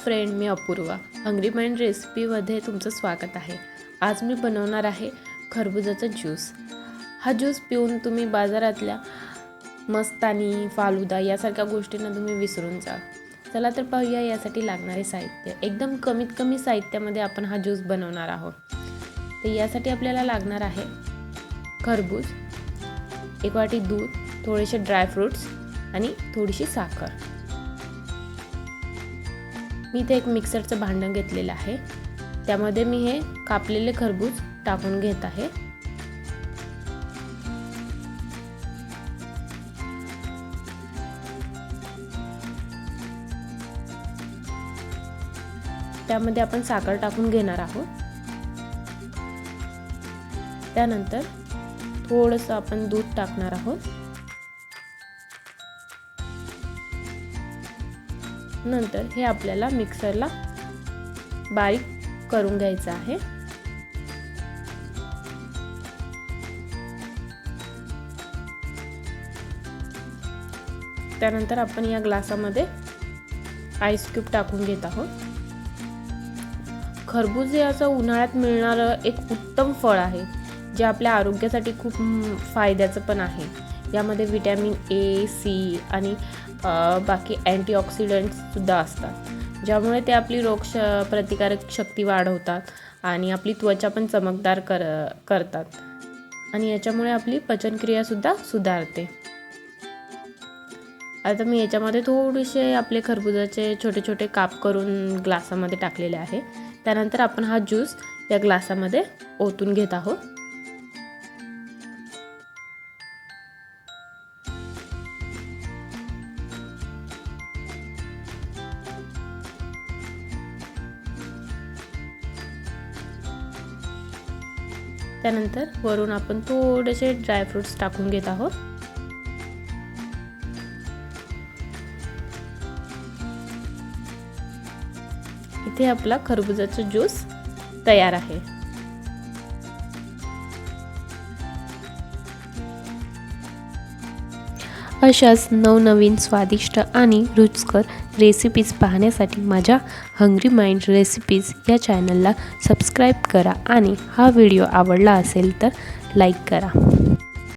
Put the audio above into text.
Friend, मी Apurva hungry mind रेसिपीमध्ये तुमचं स्वागत आहे। आज मी बनवणार आहे खरबुजाचा ज्यूस। हा ज्यूस पिऊन तुम्ही बाजारातल्या मस्तानी, फालुदा यासारख्या गोष्टींना तुम्ही विसरून जा। चला तर पाहूया यासाठी लागणारे साहित्य। एकदम कमी साहित्यामध्ये आपण हा ज्यूस बनवणार आहोत। तर यासाठी आपल्याला लागणार आहे खरबूज, 1 वाटी दूध, थोडेसे ड्राय फ्रूट्स आणि थोडीशी साखर। मी इथे एक मिक्सरचं भांडं घेतलेलं आहे। त्यामध्ये मी हे कापलेले खरबूज टाकून घेत आहे। त्यामध्ये आपण साखर टाकून घेणार आहोत। त्यानंतर थोडंसं आपण दूध टाकणार आहोत। नंतर हे आपल्याला मिक्सरला बारीक करून घ्यायचं आहे। त्यानंतर आपण या ग्लासामध्ये आईस क्यूब टाकून घेत आहोत। खरबूज हे असं उन्हाळ्यात मिळणारं एक उत्तम फळ आहे, जे आपल्या आरोग्यासाठी खूप फायद्याचं पण आहे। यामध्ये विटॅमिन ए, सी आणि बाकी अँटीऑक्सिडंट्स सुद्धा असतात, ज्यामुळे ते आपली प्रतिकारक शक्ती वाढवतात आणि आपली त्वचा पण चमकदार करतात आणि याच्यामुळे आपली पचनक्रिया सुद्धा सुधारते। आता मी याच्यामध्ये थोडेसे आपले खरबुजाचे छोटे छोटे काप करून ग्लासामध्ये टाकलेले आहे। त्यानंतर आपण हा ज्यूस या ग्लासामध्ये ओतून घेत आहोत। त्यानंतर वरून आपण थोडेसे ड्राय फ्रूट्स टाकून घेत आहोत। इथे आपला खरबुजाचा ज्यूस तयार आहे। अशाच नवनवीन स्वादिष्ट आणि रुचकर रेसिपीज पाहण्यासाठी माझ्या हंग्री माइंड रेसिपीज या चॅनलला सबस्क्राईब करा आणि हा व्हिडिओ आवडला असेल तर लाईक करा।